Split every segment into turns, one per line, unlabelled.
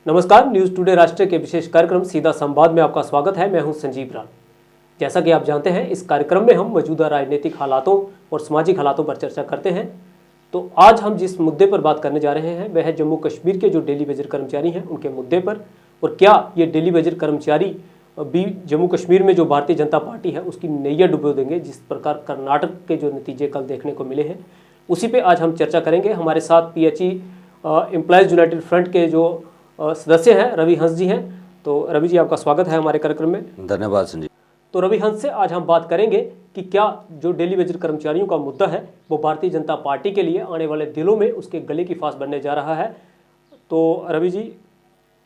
नमस्कार, news today राष्ट्र के विशेष कार्यक्रम सीधा संवाद में आपका स्वागत है। मैं हूं संजीव राम। जैसा कि आप जानते हैं, इस कार्यक्रम में हम मौजूदा राजनीतिक हालातों और सामाजिक हालातों पर चर्चा करते हैं। तो आज हम जिस मुद्दे पर बात करने जा रहे हैं वह है जम्मू कश्मीर के जो डेली वेजर कर्मचारी हैं उनके मुद्दे पर, और क्या ये डेली वेजर कर्मचारी भी जम्मू कश्मीर में जो भारतीय जनता पार्टी है उसकी नैया डुबो देंगे। जिस प्रकार कर्नाटक के जो नतीजे कल देखने को मिले हैं उसी पे आज हम चर्चा करेंगे। हमारे साथ PHE एम्प्लॉयज़ यूनाइटेड फ्रंट के जो सदस्य हैं रवि हंस जी हैं। तो रवि जी, आपका स्वागत है हमारे कार्यक्रम में।
धन्यवाद संजीव।
तो रवि हंस से आज हम बात करेंगे कि क्या जो डेली वेजर कर्मचारियों का मुद्दा है वो भारतीय जनता पार्टी के लिए आने वाले दिनों में उसके गले की फांस बनने जा रहा है। तो रवि जी,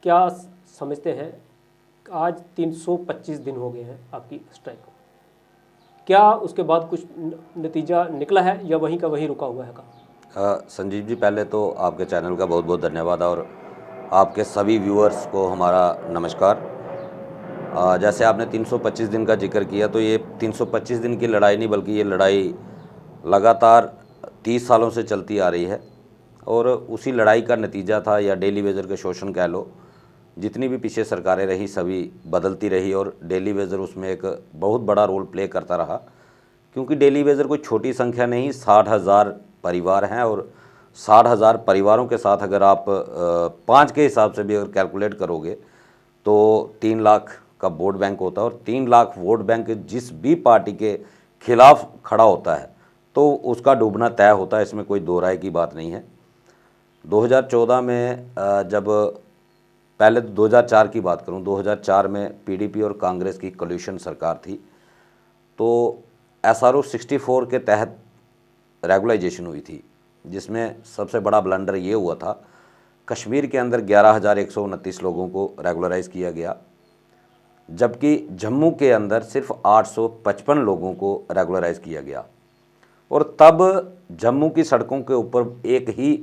क्या समझते हैं, आज 325 दिन हो गए हैं आपकी स्ट्राइक को, क्या उसके बाद कुछ नतीजा निकला है या वहीं का वहीं रुका हुआ है का?
संजीव जी, पहले तो आपके चैनल का बहुत बहुत धन्यवाद और आपके सभी व्यूअर्स को हमारा नमस्कार। जैसे आपने 325 दिन का जिक्र किया, तो ये 325 दिन की लड़ाई नहीं बल्कि ये लड़ाई लगातार 30 सालों से चलती आ रही है और उसी लड़ाई का नतीजा था, या डेली वेजर के शोषण कह लो। जितनी भी पीछे सरकारें रही सभी बदलती रही और डेली वेजर उसमें एक बहुत बड़ा रोल प्ले करता रहा, क्योंकि डेली वेजर कोई छोटी संख्या नहीं, 60,000 परिवार हैं और 60,000 परिवारों के साथ अगर आप 5 के हिसाब से भी अगर कैलकुलेट करोगे तो 3 लाख का वोट बैंक होता है, और 3 लाख वोट बैंक जिस भी पार्टी के खिलाफ खड़ा होता है तो उसका डूबना तय होता है, इसमें कोई दो राय की बात नहीं है। 2014 में जब पहले 2004 की बात करूं, 2004 में PDP और कांग्रेस की कोलिशन सरकार थी, तो SRO 64 के तहत रेगुलाइजेशन हुई थी, जिसमें सबसे बड़ा ब्लंडर ये हुआ था, कश्मीर के अंदर 11,129 लोगों को रेगुलराइज किया गया, जबकि जम्मू के अंदर सिर्फ 855 लोगों को रेगुलराइज किया गया। और तब जम्मू की सड़कों के ऊपर एक ही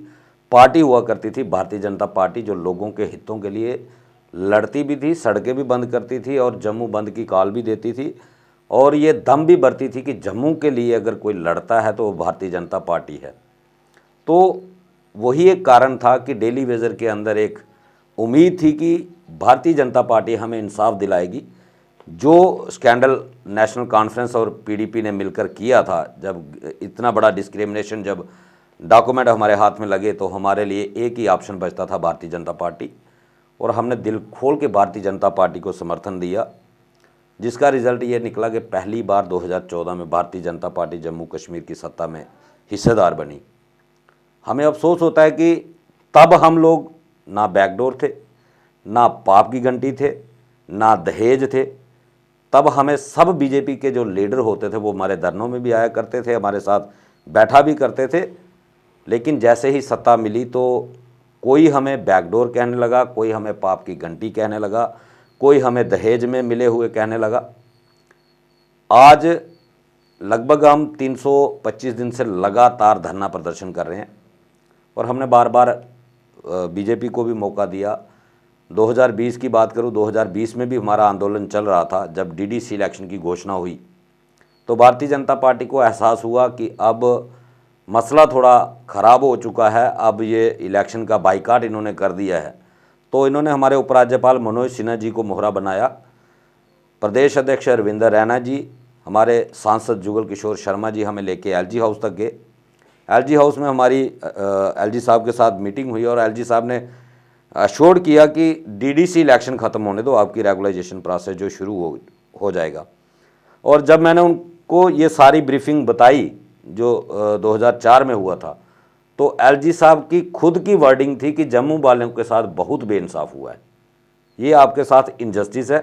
पार्टी हुआ करती थी, भारतीय जनता पार्टी, जो लोगों के हितों के लिए लड़ती भी थी, सड़कें भी बंद करती थी और जम्मू बंद की कॉल भी देती थी, और ये दम भी भरती थी कि जम्मू के लिए अगर कोई लड़ता है तो वो भारतीय जनता पार्टी है। तो वही एक कारण था कि डेली वेजर के अंदर एक उम्मीद थी कि भारतीय जनता पार्टी हमें इंसाफ दिलाएगी। जो स्कैंडल नेशनल कॉन्फ्रेंस और PDP ने मिलकर किया था, जब इतना बड़ा डिस्क्रिमिनेशन, जब डॉक्यूमेंट हमारे हाथ में लगे, तो हमारे लिए एक ही ऑप्शन बचता था, भारतीय जनता पार्टी, और हमने दिल खोल के भारतीय जनता पार्टी को समर्थन दिया, जिसका रिजल्ट ये निकला कि पहली बार 2014 में भारतीय जनता पार्टी जम्मू कश्मीर की सत्ता में हिस्सेदार बनी। हमें अफसोस होता है कि तब हम लोग ना बैकडोर थे, ना पाप की घंटी थे, ना दहेज थे। तब हमें सब BJP के जो लीडर होते थे वो हमारे धरनों में भी आया करते थे, हमारे साथ बैठा भी करते थे, लेकिन जैसे ही सत्ता मिली तो कोई हमें बैकडोर कहने लगा, कोई हमें पाप की घंटी कहने लगा, कोई हमें दहेज में मिले हुए कहने लगा। आज लगभग हम 325 दिन से लगातार धरना प्रदर्शन कर रहे हैं और हमने बार बार BJP को भी मौका दिया। 2020 की बात करूं, 2020 में भी हमारा आंदोलन चल रहा था। जब DDC इलेक्शन की घोषणा हुई तो भारतीय जनता पार्टी को एहसास हुआ कि अब मसला थोड़ा ख़राब हो चुका है, अब ये इलेक्शन का बाइकाट इन्होंने कर दिया है। तो इन्होंने हमारे उपराज्यपाल मनोज सिन्हा जी को मोहरा बनाया, प्रदेश अध्यक्ष रविंदर रैना जी, हमारे सांसद जुगल किशोर शर्मा जी हमें लेके LG हाउस तक गए। LG हाउस में हमारी LG साहब के साथ मीटिंग हुई और LG साहब ने अश्योर्ड किया कि DDC इलेक्शन ख़त्म होने दो, आपकी रेगुलाइजेशन प्रोसेस जो शुरू हो जाएगा। और जब मैंने उनको ये सारी ब्रीफिंग बताई जो 2004 में हुआ था, तो LG साहब की खुद की वर्डिंग थी कि जम्मू वालों के साथ बहुत बेइंसाफ हुआ है, ये आपके साथ इनजस्टिस है,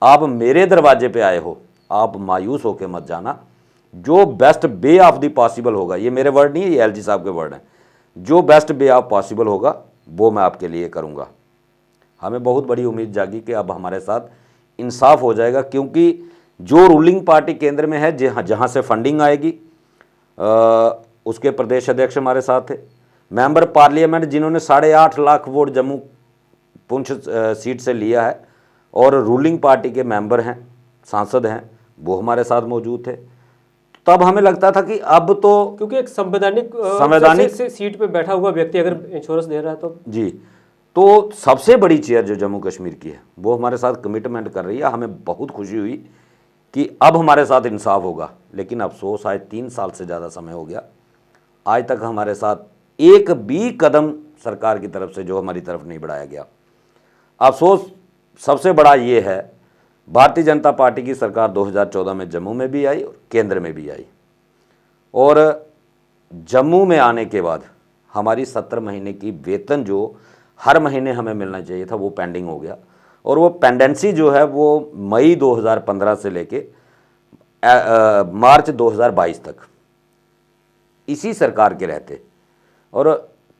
आप मेरे दरवाजे पे आए हो, आप मायूस होकर मत जाना, जो best way of the possible होगा, ये मेरे वर्ड नहीं है, ये LG साहब के वर्ड हैं, जो बेस्ट वे ऑफ पॉसिबल होगा वो मैं आपके लिए करूँगा। हमें बहुत बड़ी उम्मीद जागी कि अब हमारे साथ इंसाफ हो जाएगा, क्योंकि जो रूलिंग पार्टी केंद्र में है, जहाँ से फंडिंग आएगी, उसके प्रदेश अध्यक्ष हमारे साथ थे, मेंबर पार्लियामेंट जिन्होंने 8.5 लाख वोट जम्मू पुंछ सीट से लिया है और रूलिंग पार्टी के मेंबर हैं, सांसद हैं, वो हमारे साथ मौजूद थे। तब हमें लगता था कि अब तो,
क्योंकि एक संवैधानिक सीट पे बैठा हुआ व्यक्ति अगर इंश्योरेंस दे रहा है तो
जी, तो सबसे बड़ी चेयर जो जम्मू कश्मीर की है वो हमारे साथ कमिटमेंट कर रही है। हमें बहुत खुशी हुई कि अब हमारे साथ इंसाफ होगा, लेकिन अफसोस आज 3 साल से ज़्यादा समय हो गया, आज तक हमारे साथ एक भी कदम सरकार की तरफ से जो हमारी तरफ नहीं बढ़ाया गया। अफसोस सबसे बड़ा ये है, भारतीय जनता पार्टी की सरकार 2014 में जम्मू में भी आई और केंद्र में भी आई, और जम्मू में आने के बाद हमारी 17 महीने की वेतन जो हर महीने हमें मिलना चाहिए था वो पेंडिंग हो गया, और वो पेंडेंसी जो है वो मई 2015 से लेके मार्च 2022 तक इसी सरकार के रहते। और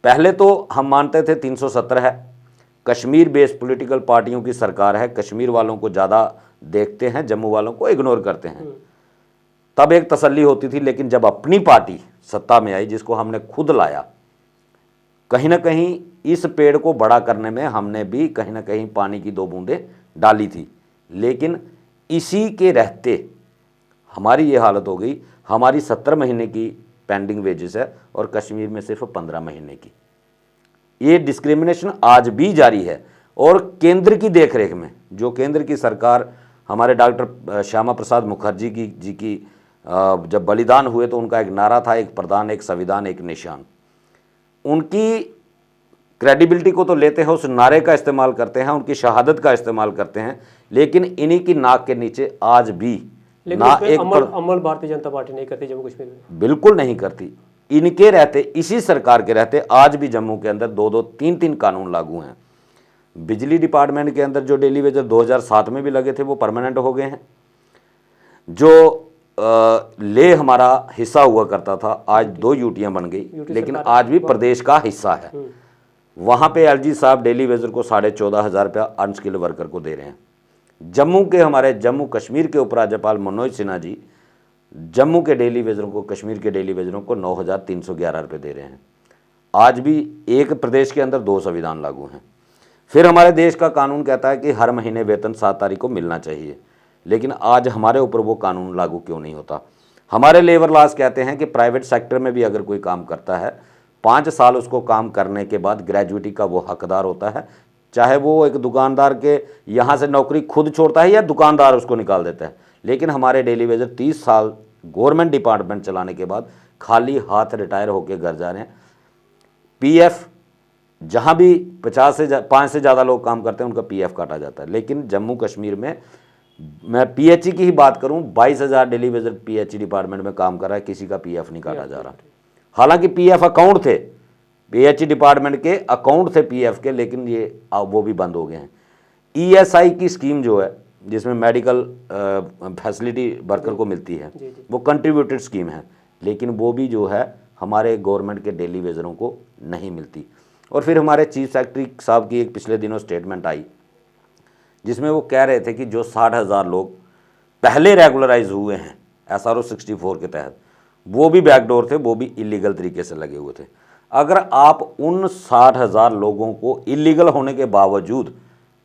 पहले तो हम मानते थे 370 है, कश्मीर बेस्ड पॉलिटिकल पार्टियों की सरकार है, कश्मीर वालों को ज़्यादा देखते हैं, जम्मू वालों को इग्नोर करते हैं, तब एक तसल्ली होती थी। लेकिन जब अपनी पार्टी सत्ता में आई, जिसको हमने खुद लाया, कहीं ना कहीं इस पेड़ को बड़ा करने में हमने भी कहीं ना कहीं पानी की 2 बूंदें डाली थी, लेकिन इसी के रहते हमारी ये हालत हो गई। हमारी 17 महीने की पेंडिंग वेजेस है और कश्मीर में सिर्फ 15 महीने की। ये डिस्क्रिमिनेशन आज भी जारी है, और केंद्र की देखरेख में जो केंद्र की सरकार, हमारे डॉक्टर श्यामा प्रसाद मुखर्जी जी की जब बलिदान हुए तो उनका एक नारा था, एक प्रधान, एक संविधान, एक निशान। उनकी क्रेडिबिलिटी को तो लेते हैं, उस नारे का इस्तेमाल करते हैं, उनकी शहादत का इस्तेमाल करते हैं, लेकिन इन्हीं की नाक के नीचे आज भी
लेकिन उस पे अमल भारतीय जनता पार्टी नहीं करती जम्मू कश्मीर में,
बिल्कुल नहीं करती। इनके रहते, इसी सरकार के रहते आज भी जम्मू के अंदर 2-2, 3-3 कानून लागू हैं। बिजली डिपार्टमेंट के अंदर जो डेली वेजर 2007 में भी लगे थे वो परमानेंट हो गए हैं। जो ले हमारा हिस्सा हुआ करता था, आज 2 यूटियां बन गई, लेकिन आज भी प्रदेश का हिस्सा है। वहाँ पे एलजी साहब डेली वेजर को 14,500 रुपया अनस्किल्ड वर्कर को दे रहे हैं। जम्मू के हमारे जम्मू कश्मीर के उपराज्यपाल मनोज सिन्हा जी जम्मू के डेली वेजरों को, कश्मीर के डेली वेजरों को 9,311 रुपये दे रहे हैं। आज भी एक प्रदेश के अंदर 2 संविधान लागू हैं। फिर हमारे देश का कानून कहता है कि हर महीने वेतन 7 तारीख को मिलना चाहिए, लेकिन आज हमारे ऊपर वो कानून लागू क्यों नहीं होता। हमारे लेबर लॉज कहते हैं कि प्राइवेट सेक्टर में भी अगर कोई काम करता है, 5 साल उसको काम करने के बाद ग्रेजुएटी का वो हकदार होता है, चाहे वो एक दुकानदार के यहाँ से नौकरी खुद छोड़ता है या दुकानदार उसको निकाल देता है। लेकिन हमारे डेली वेजर 30 साल गवर्नमेंट डिपार्टमेंट चलाने के बाद खाली हाथ रिटायर होकर घर जा रहे हैं। पीएफ जहाँ भी 5 से ज़्यादा लोग काम करते हैं उनका पीएफ काटा जाता है, लेकिन जम्मू कश्मीर में, मैं पीएचई की ही बात करूं, 22,000 डेली वेजर पीएचई डिपार्टमेंट में काम कर रहा है, किसी का पीएफ नहीं काटा जा रहा। हालांकि पीएफ अकाउंट थे, पीएचई डिपार्टमेंट के अकाउंट थे पीएफ के, लेकिन ये वो भी बंद हो गए हैं। ईएसआई की स्कीम जो है, जिसमें मेडिकल फैसिलिटी वर्कर को मिलती है, वो कंट्रीब्यूटेड स्कीम है, लेकिन वो भी जो है हमारे गवर्नमेंट के डेली वेजरों को नहीं मिलती। और फिर हमारे चीफ सेक्रेटरी साहब की एक पिछले दिनों स्टेटमेंट आई, जिसमें वो कह रहे थे कि जो 60,000 लोग पहले रेगुलराइज हुए हैं SRO 64 के तहत, वो भी बैकडोर थे, वो भी इलीगल तरीके से लगे हुए थे। अगर आप उन 60,000 लोगों को इलीगल होने के बावजूद,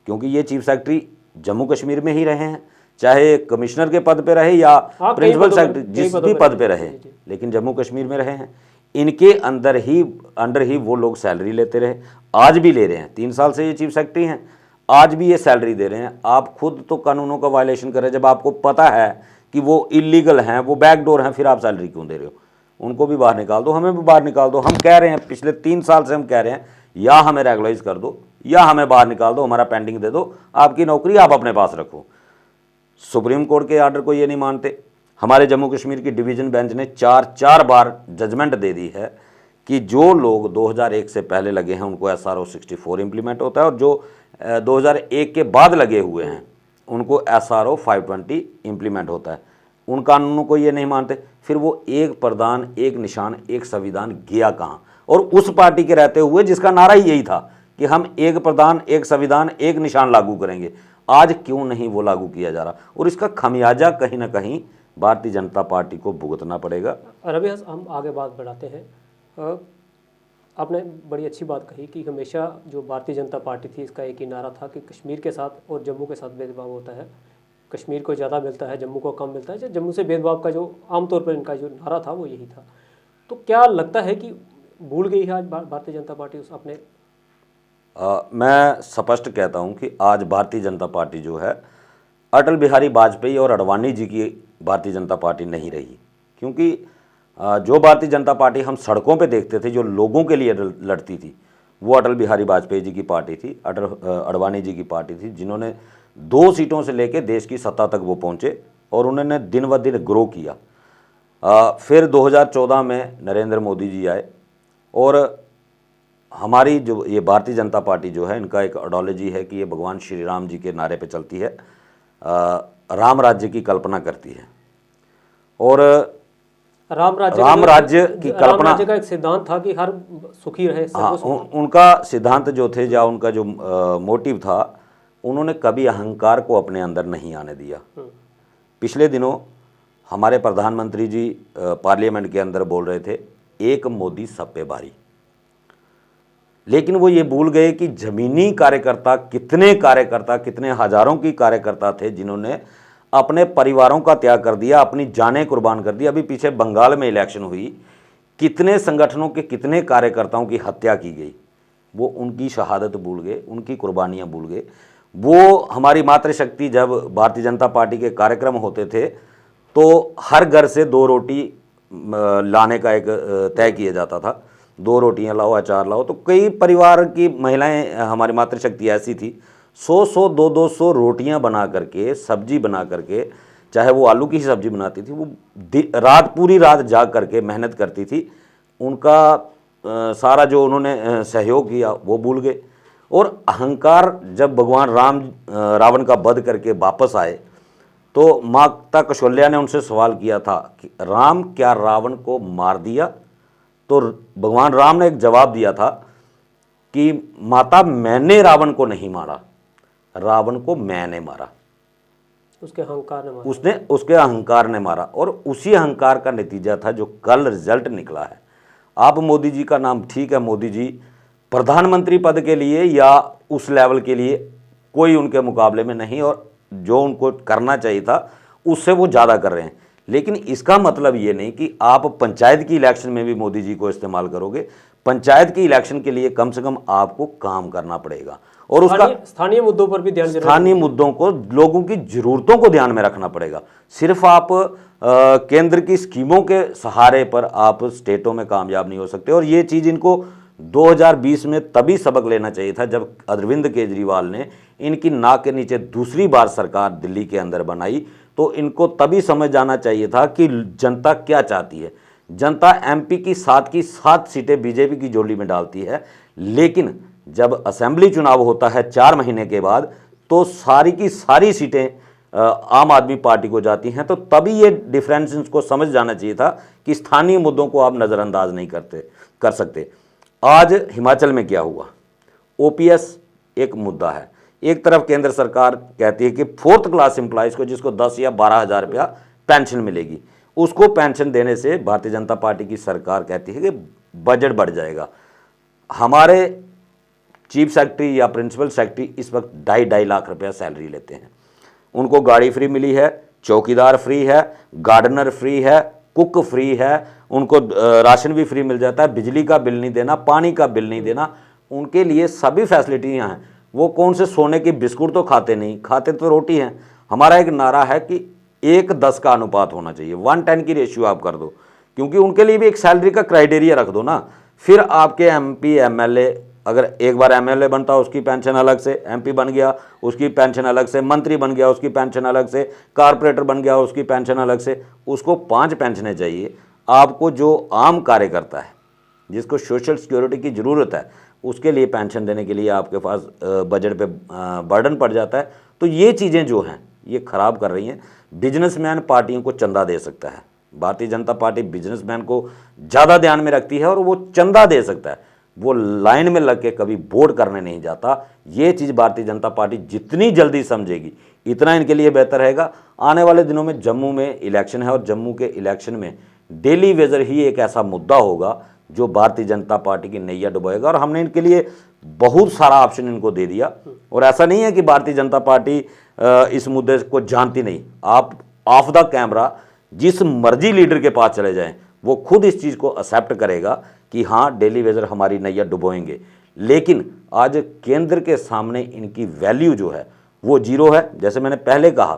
क्योंकि ये चीफ सेक्रेटरी जम्मू कश्मीर में ही रहे हैं, चाहे कमिश्नर के पद पे रहे या प्रिंसिपल सेक्रेटरी जिस भी पद पे रहे, लेकिन जम्मू कश्मीर में रहे हैं, इनके अंदर ही वो लोग सैलरी लेते रहे, आज भी ले रहे हैं। 3 साल से ये चीफ सेक्रेटरी हैं, आज भी ये सैलरी दे रहे हैं। आप खुद तो कानूनों का वायलेशन कर रहे हैं, जब आपको पता है कि वो इलीगल हैं, वो बैकडोर हैं, फिर आप सैलरी क्यों दे रहे हो। उनको भी बाहर निकाल दो, हमें भी बाहर निकाल दो। हम कह रहे हैं, पिछले 3 साल से हम कह रहे हैं, या हमें रेगुलराइज कर दो या हमें बाहर निकाल दो, हमारा पेंडिंग दे दो, आपकी नौकरी आप अपने पास रखो। सुप्रीम कोर्ट के आर्डर को ये नहीं मानते। हमारे जम्मू कश्मीर की डिवीजन बेंच ने 4 बार जजमेंट दे दी है कि जो लोग 2001 से पहले लगे हैं उनको SRO 64 इम्प्लीमेंट होता है, और जो 2001 के बाद लगे हुए हैं उनको SRO 520 इम्प्लीमेंट होता है। उन कानूनों को ये नहीं मानते। फिर वो एक प्रधान, एक निशान, एक संविधान गया कहाँ? और उस पार्टी के रहते हुए जिसका नारा ही यही था कि हम एक प्रधान, एक संविधान, एक निशान लागू करेंगे, आज क्यों नहीं वो लागू किया जा रहा? और इसका खमियाजा कहीं ना कहीं भारतीय जनता पार्टी को भुगतना पड़ेगा।
रवि, हम आगे बात बढ़ाते हैं। आपने बड़ी अच्छी बात कही कि हमेशा जो भारतीय जनता पार्टी थी, इसका एक ही नारा था कि कश्मीर के साथ और जम्मू के साथ भेदभाव होता है, कश्मीर को ज़्यादा मिलता है, जम्मू को कम मिलता है। जम्मू से भेदभाव का जो आमतौर पर इनका जो नारा था वो यही था। तो क्या लगता है कि भूल गई है आज भारतीय जनता पार्टी उस अपने
मैं स्पष्ट कहता हूं कि आज भारतीय जनता पार्टी जो है अटल बिहारी वाजपेयी और अडवाणी जी की भारतीय जनता पार्टी नहीं रही। क्योंकि जो भारतीय जनता पार्टी हम सड़कों पे देखते थे, जो लोगों के लिए लड़ती थी, वो अटल बिहारी वाजपेयी जी की पार्टी थी, अडवाणी जी की पार्टी थी, जिन्होंने 2 सीटों से लेकर देश की सत्ता तक वो पहुंचे और उन्होंने दिन ब दिन ग्रो किया। फिर 2014 में नरेंद्र मोदी जी आए और हमारी जो ये भारतीय जनता पार्टी जो है, इनका एक आइडियोलॉजी है कि ये भगवान श्री राम जी के नारे पे चलती है, राम राज्य की कल्पना करती है। और राम राज्य की कल्पना,
राम राज्य का एक सिद्धांत था कि हर सुखी रहे।
हाँ, उनका सिद्धांत जो थे या उनका जो मोटिव था, उन्होंने कभी अहंकार को अपने अंदर नहीं आने दिया। पिछले दिनों हमारे प्रधानमंत्री जी पार्लियामेंट के अंदर बोल रहे थे, एक मोदी सब पे भारी, लेकिन वो ये भूल गए कि जमीनी कार्यकर्ता, कितने हजारों की कार्यकर्ता थे जिन्होंने अपने परिवारों का त्याग कर दिया, अपनी जानें कुर्बान कर दी। अभी पीछे बंगाल में इलेक्शन हुई, कितने संगठनों के कितने कार्यकर्ताओं की हत्या की गई, वो उनकी शहादत भूल गए, उनकी कुर्बानियां भूल गए। वो हमारी मातृशक्ति, जब भारतीय जनता पार्टी के कार्यक्रम होते थे तो हर घर से 2 रोटी लाने का एक तय किया जाता था, 2 रोटियां लाओ, अचार लाओ। तो कई परिवार की महिलाएं, हमारी मातृशक्ति ऐसी थी, 100 200 रोटियां बना करके, सब्जी बना करके, चाहे वो आलू की ही सब्जी बनाती थी, वो पूरी रात जाग करके मेहनत करती थी। उनका सारा जो उन्होंने सहयोग किया वो भूल गए। और अहंकार, जब भगवान राम रावण का वध करके वापस आए तो माता कौशल्या ने उनसे सवाल किया था कि राम, क्या रावण को मार दिया? तो भगवान राम ने एक जवाब दिया था कि माता, मैंने रावण को नहीं मारा, रावण को मैंने मारा।
उसके
अहंकार ने मारा। और उसी अहंकार का नतीजा था जो कल रिजल्ट निकला है। आप मोदी जी का नाम, ठीक है, मोदी जी प्रधानमंत्री पद के लिए या उस लेवल के लिए कोई उनके मुकाबले में नहीं, और जो उनको करना चाहिए था उससे वो ज़्यादा कर रहे हैं। लेकिन इसका मतलब ये नहीं कि आप पंचायत की इलेक्शन में भी मोदी जी को इस्तेमाल करोगे। पंचायत की इलेक्शन के लिए कम से कम आपको काम करना पड़ेगा और उसका
स्थानीय मुद्दों पर भी ध्यान,
स्थानीय मुद्दों को, लोगों की जरूरतों को ध्यान में रखना पड़ेगा। सिर्फ आप केंद्र की स्कीमों के सहारे पर आप स्टेटों में कामयाब नहीं हो सकते। और ये चीज़ इनको 2020 में तभी सबक लेना चाहिए था जब अरविंद केजरीवाल ने इनकी नाक के नीचे दूसरी बार सरकार दिल्ली के अंदर बनाई। तो इनको तभी समझ जाना चाहिए था कि जनता क्या चाहती है। जनता एमपी की 7 सीटें बीजेपी की झोली में डालती है, लेकिन जब असेंबली चुनाव होता है 4 महीने के बाद, तो सारी की सारी सीटें आम आदमी पार्टी को जाती हैं। तो तभी ये डिफरेंस को समझ जाना चाहिए था कि स्थानीय मुद्दों को आप नज़रअंदाज नहीं कर सकते। आज हिमाचल में क्या हुआ? ओपीएस एक मुद्दा है। एक तरफ केंद्र सरकार कहती है कि 4th क्लास एम्प्लॉयज़ को, जिसको 10 या 12 हज़ार रुपया पेंशन मिलेगी, उसको पेंशन देने से भारतीय जनता पार्टी की सरकार कहती है कि बजट बढ़ जाएगा। हमारे चीफ सेक्रेटरी या प्रिंसिपल सेक्रेटरी इस वक्त 2.5 लाख रुपया सैलरी लेते हैं। उनको गाड़ी फ्री मिली है, चौकीदार फ्री है, गार्डनर फ्री है, कुक फ्री है, उनको राशन भी फ्री मिल जाता है, बिजली का बिल नहीं देना, पानी का बिल नहीं देना, उनके लिए सभी फैसिलिटियाँ हैं। वो कौन से सोने की बिस्कुट तो खाते नहीं, खाते तो रोटी हैं। हमारा एक नारा है कि 1:10 का अनुपात होना चाहिए, 1:10 की रेशियो आप कर दो, क्योंकि उनके लिए भी एक सैलरी का क्राइटेरिया रख दो ना। फिर आपके एमपी एमएलए, अगर एक बार एमएलए बनता उसकी पेंशन अलग से, एमपी बन गया उसकी पेंशन अलग से, मंत्री बन गया उसकी पेंशन अलग से, कारपोरेटर बन गया उसकी पेंशन अलग से, उसको 5 पेंशनें चाहिए। आपको जो आम कार्यकर्ता है, जिसको सोशल सिक्योरिटी की ज़रूरत है, उसके लिए पेंशन देने के लिए आपके पास बजट पे बर्डन पड़ जाता है। तो ये चीज़ें जो हैं ये ख़राब कर रही हैं। बिजनेसमैन पार्टियों को चंदा दे सकता है, भारतीय जनता पार्टी बिजनेसमैन को ज़्यादा ध्यान में रखती है और वो चंदा दे सकता है, वो लाइन में लग के कभी वोट करने नहीं जाता। ये चीज़ भारतीय जनता पार्टी जितनी जल्दी समझेगी इतना इनके लिए बेहतर रहेगा। आने वाले दिनों में जम्मू में इलेक्शन है और जम्मू के इलेक्शन में डेली वेजर ही एक ऐसा मुद्दा होगा जो भारतीय जनता पार्टी की नैया डुबाएगा। और हमने इनके लिए बहुत सारा ऑप्शन इनको दे दिया। और ऐसा नहीं है कि भारतीय जनता पार्टी इस मुद्दे को जानती नहीं। आप ऑफ द कैमरा जिस मर्जी लीडर के पास चले जाएं, वो खुद इस चीज़ को एक्सेप्ट करेगा कि हाँ, डेली वेजर हमारी नैया डुबोएंगे। लेकिन आज केंद्र के सामने इनकी वैल्यू जो है वो जीरो है। जैसे मैंने पहले कहा,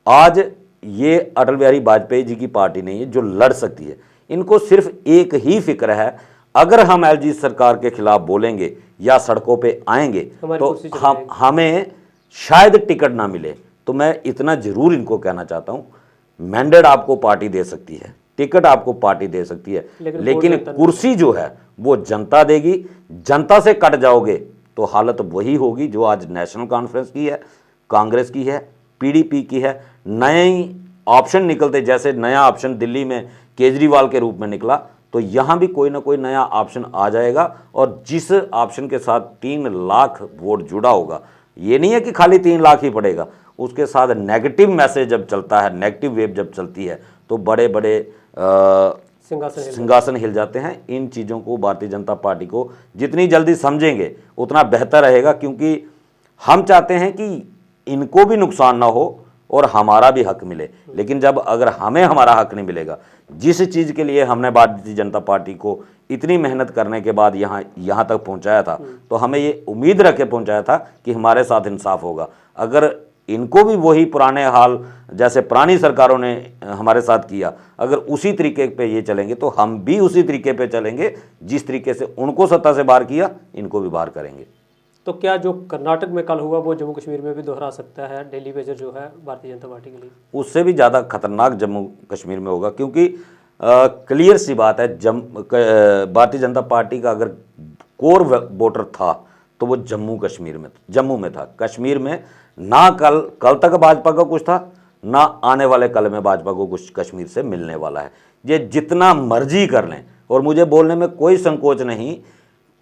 आज ये अटल बिहारी वाजपेयी जी की पार्टी नहीं है जो लड़ सकती है। इनको सिर्फ एक ही फिक्र है, अगर हम एलजी सरकार के खिलाफ बोलेंगे या सड़कों पे आएंगे तो हमें शायद टिकट ना मिले। तो मैं इतना जरूर इनको कहना चाहता हूं, मैंडेट आपको पार्टी दे सकती है, टिकट आपको पार्टी दे सकती है, लेकिन कुर्सी जो है वो जनता देगी। जनता से कट जाओगे तो हालत वही होगी जो आज नेशनल कॉन्फ्रेंस की है, कांग्रेस की है, पीडीपी की है। नए ऑप्शन निकलते, जैसे नया ऑप्शन दिल्ली में केजरीवाल के रूप में निकला, तो यहां भी कोई ना कोई नया ऑप्शन आ जाएगा। और जिस ऑप्शन के साथ 3 लाख वोट जुड़ा होगा, ये नहीं है कि खाली 3 लाख ही पड़ेगा, उसके साथ नेगेटिव मैसेज जब चलता है, नेगेटिव वेव जब चलती है, तो बड़े बड़े सिंहासन हिल जाते हैं। इन चीज़ों को भारतीय जनता पार्टी को जितनी जल्दी समझेंगे उतना बेहतर रहेगा, क्योंकि हम चाहते हैं कि इनको भी नुकसान ना हो और हमारा भी हक मिले। लेकिन जब अगर हमें हमारा हक नहीं मिलेगा, जिस चीज़ के लिए हमने भारतीय जनता पार्टी को इतनी मेहनत करने के बाद यहाँ तक पहुँचाया था, तो हमें ये उम्मीद रख के पहुँचाया था कि हमारे साथ इंसाफ होगा। अगर इनको भी वही पुराने हाल जैसे पुरानी सरकारों ने हमारे साथ किया, अगर उसी तरीके पे ये चलेंगे तो हम भी उसी तरीके पे चलेंगे। जिस तरीके से उनको सत्ता से बाहर किया, इनको भी बाहर करेंगे।
तो क्या जो कर्नाटक में कल हुआ वो जम्मू कश्मीर में भी दोहरा सकता है डेली वेजर जो है भारतीय जनता पार्टी के लिए? उससे भी ज़्यादा खतरनाक जम्मू कश्मीर में होगा, क्योंकि क्लियर सी बात है, भारतीय जनता पार्टी का अगर कोर वोटर था तो वो जम्मू में था। कश्मीर में ना कल तक भाजपा का कुछ था, ना आने वाले कल में भाजपा को कुछ कश्मीर से मिलने वाला है। ये जितना मर्जी कर लें, और मुझे बोलने में कोई संकोच नहीं,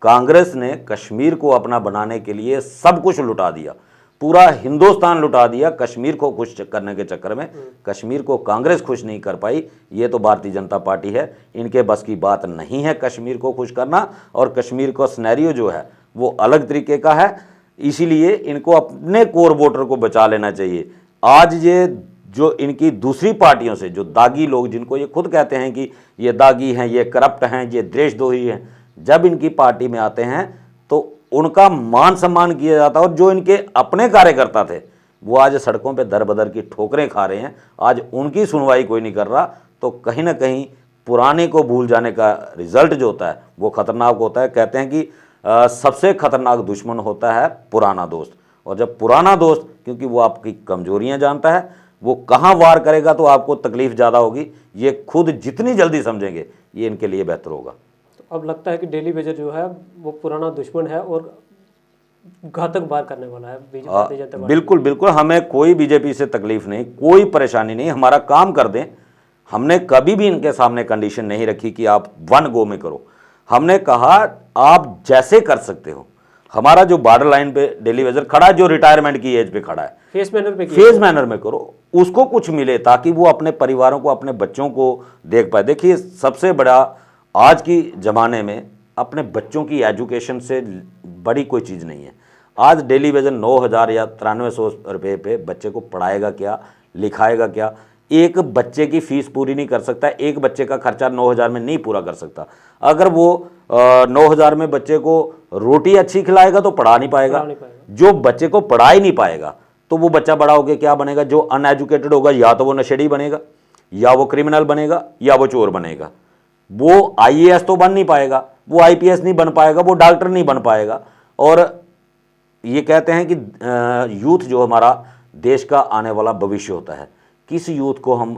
कांग्रेस ने कश्मीर को अपना बनाने के लिए सब कुछ लुटा दिया, पूरा हिंदुस्तान लुटा दिया कश्मीर को खुश करने के चक्कर में। कश्मीर को कांग्रेस खुश नहीं कर पाई, ये तो भारतीय जनता पार्टी है, इनके बस की बात नहीं है कश्मीर को खुश करना। और कश्मीर का सिनेरियो जो है वो अलग तरीके का है, इसीलिए इनको अपने कोर वोटर को बचा लेना चाहिए। आज ये जो इनकी दूसरी पार्टियों से जो दागी लोग, जिनको ये खुद कहते हैं कि ये दागी हैं, ये करप्ट हैं, ये देशद्रोही हैं, जब इनकी पार्टी में आते हैं तो उनका मान सम्मान किया जाता है। और जो इनके अपने कार्यकर्ता थे वो आज सड़कों पे दर बदर की ठोकरें खा रहे हैं, आज उनकी सुनवाई कोई नहीं कर रहा। तो कहीं ना कहीं पुराने को भूल जाने का रिजल्ट जो होता है वो खतरनाक होता है। कहते हैं कि सबसे खतरनाक दुश्मन होता है पुराना दोस्त। और जब पुराना दोस्त, क्योंकि वो आपकी कमजोरियां जानता है, वो कहाँ वार करेगा तो आपको तकलीफ ज़्यादा होगी। ये खुद जितनी जल्दी समझेंगे ये इनके लिए बेहतर होगा। तो अब लगता है कि डेली वेजर जो है वो पुराना दुश्मन है और घातक वार करने वाला है बीजेपी। बिल्कुल बिल्कुल, हमें कोई बीजेपी से तकलीफ नहीं, कोई परेशानी नहीं, हमारा काम कर दें। हमने कभी भी इनके सामने कंडीशन नहीं रखी कि आप 1 गो में करो। हमने कहा आप जैसे कर सकते हो। हमारा जो बॉर्डर लाइन पे डेली वेजर खड़ा है, जो रिटायरमेंट की एज पे खड़ा है, फेस मैनर में करो, उसको कुछ मिले ताकि वो अपने परिवारों को, अपने बच्चों को देख पाए। देखिए, सबसे बड़ा आज की ज़माने में अपने बच्चों की एजुकेशन से बड़ी कोई चीज़ नहीं है। आज डेली वेजर 9,000 या 9300 रुपये पे बच्चे को पढ़ाएगा क्या, लिखाएगा क्या? एक बच्चे की फीस पूरी नहीं कर सकता, एक बच्चे का खर्चा 9,000 में नहीं पूरा कर सकता। अगर वो 9,000 में बच्चे को रोटी अच्छी खिलाएगा तो पढ़ा नहीं पाएगा। जो बच्चे को पढ़ा ही नहीं पाएगा तो वो बच्चा बड़ा होकर क्या बनेगा? जो अनएजुकेटेड होगा, या तो वो नशेड़ी बनेगा, या वो क्रिमिनल बनेगा, या वो चोर बनेगा। वो IAS तो बन नहीं पाएगा, वो IPS नहीं बन पाएगा, वो डॉक्टर नहीं बन पाएगा। और ये कहते हैं कि यूथ जो हमारा देश का आने वाला भविष्य होता है। किस यूथ को हम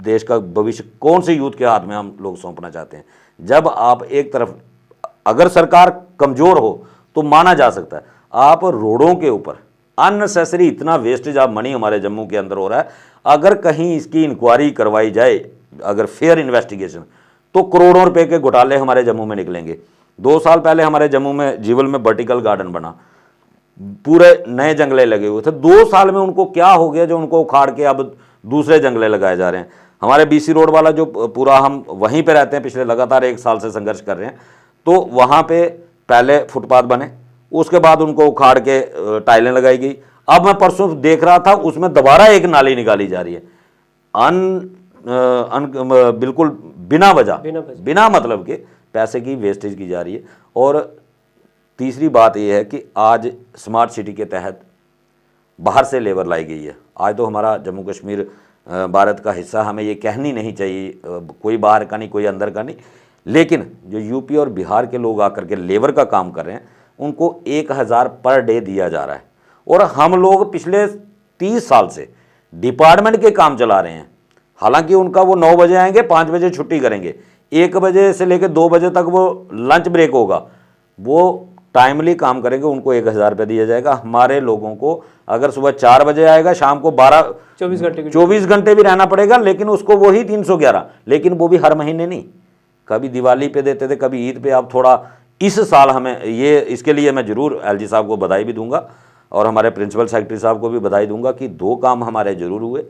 देश का भविष्य, कौन से यूथ के हाथ में हम लोग सौंपना चाहते हैं? जब आप एक तरफ, अगर सरकार कमज़ोर हो तो माना जा सकता है, आप रोडों के ऊपर अननेसेसरी इतना वेस्टेज ऑफ मनी हमारे जम्मू के अंदर हो रहा है। अगर कहीं इसकी इंक्वायरी करवाई जाए, अगर फेयर इन्वेस्टिगेशन, तो करोड़ों रुपए के घोटाले हमारे जम्मू में निकलेंगे। 2 साल पहले हमारे जम्मू में जीवल में वर्टिकल गार्डन बना, पूरे नए जंगले लगे हुए थे। 2 साल में उनको क्या हो गया जो उनको उखाड़ के अब दूसरे जंगले लगाए जा रहे हैं? हमारे BC रोड वाला जो पूरा, हम वहीं पे रहते हैं, पिछले लगातार 1 साल से संघर्ष कर रहे हैं। तो वहाँ पे पहले फुटपाथ बने, उसके बाद उनको उखाड़ के टाइलें लगाई गई। अब मैं परसों देख रहा था उसमें दोबारा एक नाली निकाली जा रही है, बिल्कुल बिना वजह, बिना मतलब के पैसे की वेस्टेज की जा रही है। और
तीसरी बात ये है कि आज स्मार्ट सिटी के तहत बाहर से लेबर लाई गई है। आज तो हमारा जम्मू कश्मीर भारत का हिस्सा, हमें ये कहनी नहीं चाहिए, कोई बाहर का नहीं कोई अंदर का नहीं, लेकिन जो यूपी और बिहार के लोग आकर के लेबर का काम कर रहे हैं उनको 1000 पर डे दिया जा रहा है। और हम लोग पिछले 30 साल से डिपार्टमेंट के काम चला रहे हैं। हालांकि उनका वो 9 बजे आएंगे, 5 बजे छुट्टी करेंगे, 1 बजे से लेकर 2 बजे तक वो लंच ब्रेक होगा, वो टाइमली काम करेंगे, उनको 1000 रुपये दिया जाएगा। हमारे लोगों को अगर सुबह 4 बजे आएगा, शाम को 24 घंटे भी रहना पड़ेगा, लेकिन उसको वही 311, लेकिन वो भी हर महीने नहीं, कभी दिवाली पे देते थे, कभी ईद पे। आप थोड़ा इस साल हमें ये, इसके लिए मैं ज़रूर एलजी साहब को बधाई भी दूंगा और हमारे प्रिंसिपल सेक्रेटरी साहब को भी बधाई दूंगा कि 2 काम हमारे ज़रूर हुए।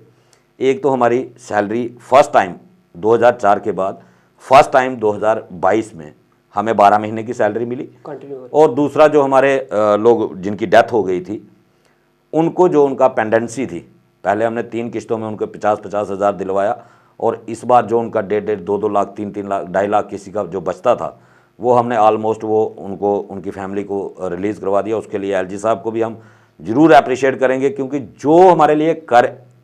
एक तो हमारी सैलरी फर्स्ट टाइम 2004 के बाद फर्स्ट टाइम 2022 में हमें 12 महीने की सैलरी मिली। और दूसरा जो हमारे लोग जिनकी डेथ हो गई थी उनको जो उनका पेंडेंसी थी, पहले हमने 3 किस्तों में उनको 50-50 हज़ार दिलवाया, और इस बार जो उनका 1.5-1.5 2-2 लाख 3-3 लाख 2.5 लाख किसी का जो बचता था वो हमने ऑलमोस्ट वो उनको उनकी फैमिली को रिलीज़ करवा दिया। उसके लिए एलजी साहब को भी हम ज़रूर अप्रिशिएट करेंगे, क्योंकि जो हमारे लिए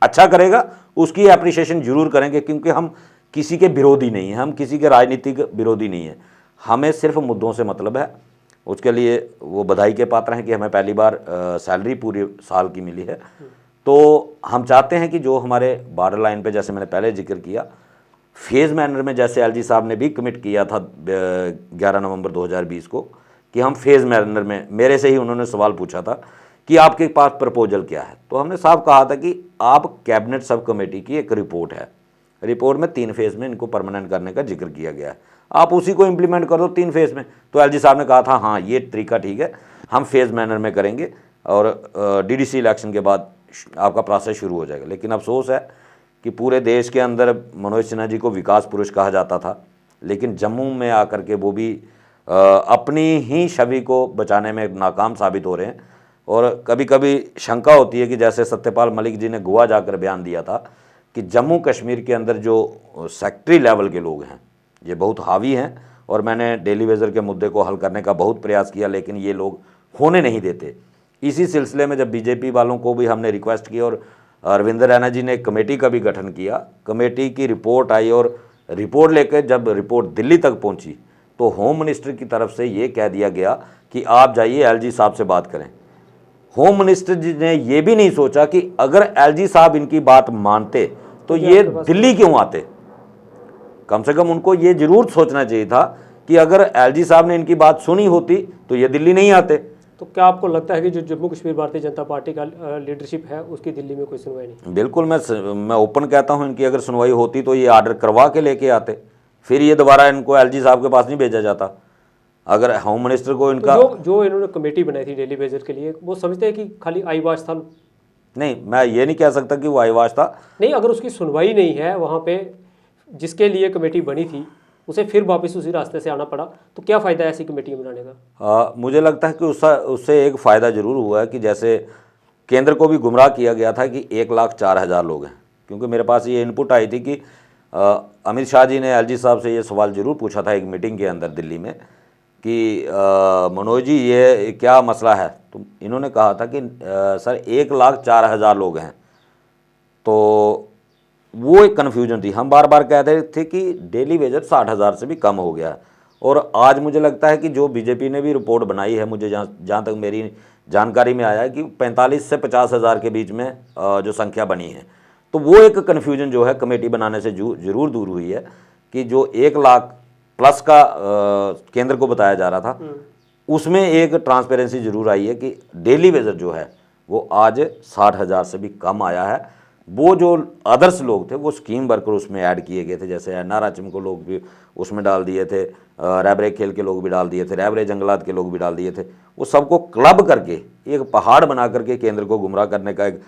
अच्छा करेगा उसकी अप्रिशिएशन ज़रूर करेंगे, क्योंकि हम किसी के विरोधी नहीं हैं, हम किसी के राजनीतिक विरोधी नहीं हैं, हमें सिर्फ मुद्दों से मतलब है। उसके लिए वो बधाई के पात्र हैं कि हमें पहली बार सैलरी पूरे साल की मिली है। तो हम चाहते हैं कि जो हमारे बॉर्डर लाइन पे, जैसे मैंने पहले जिक्र किया, फेज़ मैनर में, जैसे एलजी साहब ने भी कमिट किया था 11 नवंबर 2020 को कि हम फेज़ मैनर में, मेरे से ही उन्होंने सवाल पूछा था कि आपके पास प्रपोजल क्या है, तो हमने साहब कहा था कि आप कैबिनेट सब कमेटी की एक रिपोर्ट है, रिपोर्ट में 3 फेज़ में इनको परमानेंट करने का जिक्र किया गया है, आप उसी को इम्प्लीमेंट कर दो 3 फेज़ में। तो एलजी साहब ने कहा था हाँ ये तरीका ठीक है, हम फेज़ मैनर में करेंगे और डीडीसी इलेक्शन के बाद आपका प्रोसेस शुरू हो जाएगा। लेकिन अफसोस है कि पूरे देश के अंदर मनोज सिन्हा जी को विकास पुरुष कहा जाता था, लेकिन जम्मू में आकर के वो भी अपनी ही छवि को बचाने में नाकाम साबित हो रहे हैं। और कभी कभी शंका होती है कि जैसे सत्यपाल मलिक जी ने गोवा जाकर बयान दिया था कि जम्मू कश्मीर के अंदर जो सेक्रेटरी लेवल के लोग हैं ये बहुत हावी हैं, और मैंने डेली वेजर के मुद्दे को हल करने का बहुत प्रयास किया, लेकिन ये लोग होने नहीं देते। इसी सिलसिले में जब बीजेपी वालों को भी हमने रिक्वेस्ट की और अरविंद रैना जी ने एक कमेटी का भी गठन किया, कमेटी की रिपोर्ट आई, और रिपोर्ट लेकर जब रिपोर्ट दिल्ली तक पहुंची तो होम मिनिस्टर की तरफ से ये कह दिया गया कि आप जाइए एलजी साहब से बात करें। होम मिनिस्टर जी ने ये भी नहीं सोचा कि अगर एलजी साहब इनकी बात मानते तो ये दिल्ली क्यों आते। कम से कम उनको ये जरूर सोचना चाहिए था कि अगर एलजी साहब ने इनकी बात सुनी होती तो ये दिल्ली नहीं आते।
तो क्या आपको लगता है कि जो जम्मू कश्मीर भारतीय जनता पार्टी का लीडरशिप है उसकी दिल्ली में कोई सुनवाई नहीं?
बिल्कुल, मैं ओपन कहता हूं, इनकी अगर सुनवाई होती तो ये ऑर्डर करवा के लेके आते, फिर ये दोबारा इनको एलजी साहब के पास नहीं भेजा जाता। अगर होम मिनिस्टर को इनका
तो जो इन्होंने कमेटी बनाई थी डेली बेजर के लिए, वो समझते हैं कि खाली आईवाश था?
नहीं, मैं ये नहीं कह सकता कि वो आईवाश था।
नहीं, अगर उसकी सुनवाई नहीं है वहाँ पे जिसके लिए कमेटी बनी थी उसे फिर वापस उसी रास्ते से आना पड़ा, तो क्या फ़ायदा है ऐसी कमेटी बनाने का?
मुझे लगता है कि उससे एक फ़ायदा ज़रूर हुआ है कि जैसे केंद्र को भी गुमराह किया गया था कि 1,04,000 लोग हैं, क्योंकि मेरे पास ये इनपुट आई थी कि अमित शाह जी ने एलजी साहब से ये सवाल ज़रूर पूछा था एक मीटिंग के अंदर दिल्ली में कि मनोज जी ये क्या मसला है, तो इन्होंने कहा था कि सर 1,04,000 लोग हैं। तो वो एक कन्फ्यूजन थी, हम बार बार कह रहे थे कि डेली वेजर 60,000 से भी कम हो गया है। और आज मुझे लगता है कि जो बीजेपी ने भी रिपोर्ट बनाई है, मुझे जहाँ तक मेरी जानकारी में आया है कि 45 से 50,000 के बीच में जो संख्या बनी है। तो वो एक कन्फ्यूजन जो है कमेटी बनाने से ज़रूर दूर हुई है कि जो 1 लाख प्लस का केंद्र को बताया जा रहा था उसमें एक ट्रांसपेरेंसी ज़रूर आई है कि डेली वेजर जो है वो आज 60,000 से भी कम आया है। वो जो अदर्स लोग थे वो स्कीम वर्कर उसमें ऐड किए गए थे, जैसे एनआरएचएम को लोग भी उसमें डाल दिए थे, रैबरे खेल के लोग भी डाल दिए थे, रैबरे जंगलात के लोग भी डाल दिए थे। वो सबको क्लब करके एक पहाड़ बना करके केंद्र को गुमराह करने का एक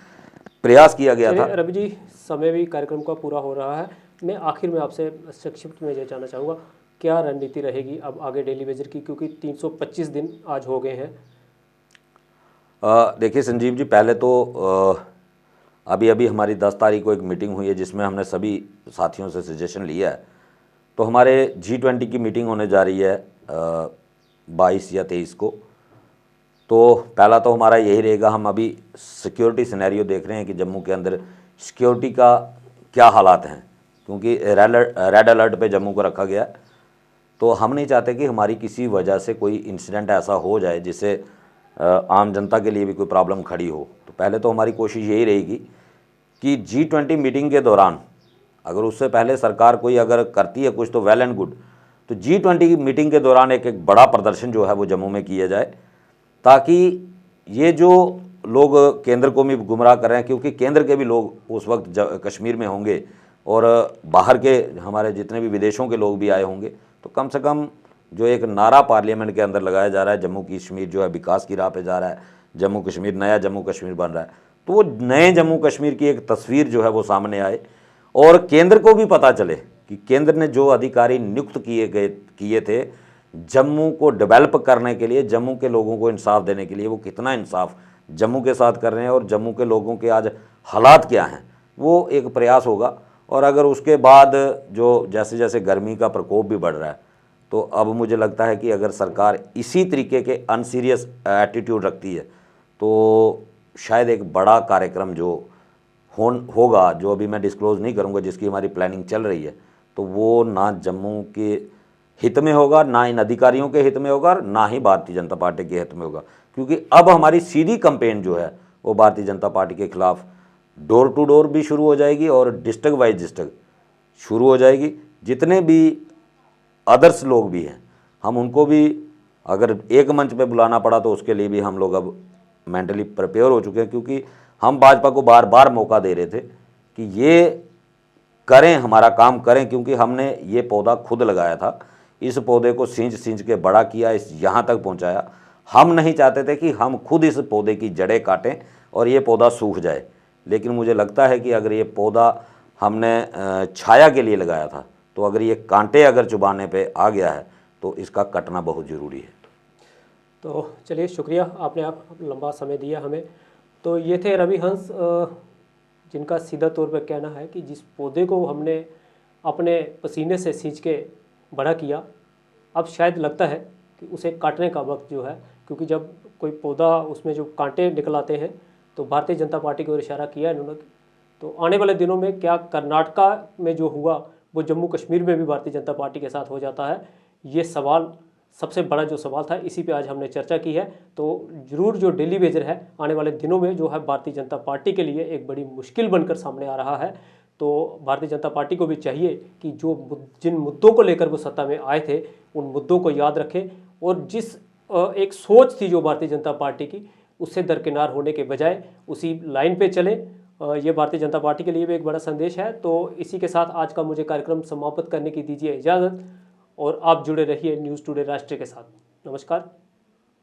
प्रयास किया गया था।
रवि जी, समय भी कार्यक्रम का पूरा हो रहा है, मैं आखिर में आपसे संक्षिप्त में ये जानना चाहूँगा, क्या रणनीति रहेगी अब आगे डेली वेजर की, क्योंकि 325 दिन आज हो गए हैं?
देखिए संजीव जी, पहले तो अभी हमारी 10 तारीख को एक मीटिंग हुई है जिसमें हमने सभी साथियों से सजेशन लिया है। तो हमारे G20 की मीटिंग होने जा रही है 22 या 23 को, तो पहला तो हमारा यही रहेगा, हम अभी सिक्योरिटी सिनेरियो देख रहे हैं कि जम्मू के अंदर सिक्योरिटी का क्या हालात हैं, क्योंकि रेड अलर्ट पे जम्मू को रखा गया है। तो हम नहीं चाहते कि हमारी किसी वजह से कोई इंसिडेंट ऐसा हो जाए जिससे आम जनता के लिए भी कोई प्रॉब्लम खड़ी हो। तो पहले तो हमारी कोशिश यही रहेगी कि G20 मीटिंग के दौरान, अगर उससे पहले सरकार कोई अगर करती है कुछ तो वेल एंड गुड, तो G20 की मीटिंग के दौरान एक बड़ा प्रदर्शन जो है वो जम्मू में किया जाए, ताकि ये जो लोग केंद्र को भी गुमराह कर रहे हैं, क्योंकि केंद्र के भी लोग उस वक्त कश्मीर में होंगे और बाहर के हमारे जितने भी विदेशों के लोग भी आए होंगे, तो कम से कम जो एक नारा पार्लियामेंट के अंदर लगाया जा रहा है, जम्मू कश्मीर जो है विकास की राह पे जा रहा है, जम्मू कश्मीर नया जम्मू कश्मीर बन रहा है, तो वो नए जम्मू कश्मीर की एक तस्वीर जो है वो सामने आए और केंद्र को भी पता चले कि केंद्र ने जो अधिकारी नियुक्त किए थे जम्मू को डेवलप करने के लिए, जम्मू के लोगों को इंसाफ देने के लिए, वो कितना इंसाफ जम्मू के साथ कर रहे हैं और जम्मू के लोगों के आज हालात क्या हैं, वो एक प्रयास होगा। और अगर उसके बाद जो जैसे जैसे गर्मी का प्रकोप भी बढ़ रहा है, तो अब मुझे लगता है कि अगर सरकार इसी तरीके के अनसीरियस एटीट्यूड रखती है तो शायद एक बड़ा कार्यक्रम जो होगा, जो अभी मैं डिस्क्लोज़ नहीं करूंगा, जिसकी हमारी प्लानिंग चल रही है, तो वो ना जम्मू के हित में होगा, ना इन अधिकारियों के हित में होगा, ना ही भारतीय जनता पार्टी के हित में होगा। क्योंकि अब हमारी सीधी कैंपेन जो है वो भारतीय जनता पार्टी के खिलाफ डोर टू डोर भी शुरू हो जाएगी और डिस्ट्रिक्ट वाइज डिस्ट्रिक्ट शुरू हो जाएगी। जितने भी अदर्स लोग भी हैं, हम उनको भी अगर एक मंच पे बुलाना पड़ा तो उसके लिए भी हम लोग अब मेंटली प्रिपेयर हो चुके हैं, क्योंकि हम भाजपा को बार बार मौका दे रहे थे कि ये करें, हमारा काम करें, क्योंकि हमने ये पौधा खुद लगाया था, इस पौधे को सींच के बड़ा किया, इस यहाँ तक पहुँचाया। हम नहीं चाहते थे कि हम खुद इस पौधे की जड़ें काटें और ये पौधा सूख जाए, लेकिन मुझे लगता है कि अगर ये पौधा हमने छाया के लिए लगाया था, तो अगर ये कांटे अगर चुभाने पे आ गया है तो इसका कटना बहुत ज़रूरी है।
तो चलिए, शुक्रिया, आपने आप लंबा समय दिया हमें। तो ये थे रवि हंस, जिनका सीधा तौर पर कहना है कि जिस पौधे को हमने अपने पसीने से सींच के बड़ा किया, अब शायद लगता है कि उसे काटने का वक्त जो है, क्योंकि जब कोई पौधा उसमें जो कांटे निकल आते हैं तो भारतीय जनता पार्टी की ओर इशारा किया है इन्होंने। तो आने वाले दिनों में क्या कर्नाटका में जो हुआ वो जम्मू कश्मीर में भी भारतीय जनता पार्टी के साथ हो जाता है, ये सवाल सबसे बड़ा जो सवाल था, इसी पे आज हमने चर्चा की है। तो ज़रूर जो डेली वेजर है आने वाले दिनों में जो है भारतीय जनता पार्टी के लिए एक बड़ी मुश्किल बनकर सामने आ रहा है। तो भारतीय जनता पार्टी को भी चाहिए कि जिन मुद्दों को लेकर वो सत्ता में आए थे उन मुद्दों को याद रखें और जिस एक सोच थी जो भारतीय जनता पार्टी की, उससे दरकिनार होने के बजाय उसी लाइन पे चलें। ये भारतीय जनता पार्टी के लिए भी एक बड़ा संदेश है। तो इसी के साथ आज का मुझे कार्यक्रम समाप्त करने की दीजिए इजाज़त और आप जुड़े रहिए न्यूज़ टुडे राष्ट्र के साथ। नमस्कार।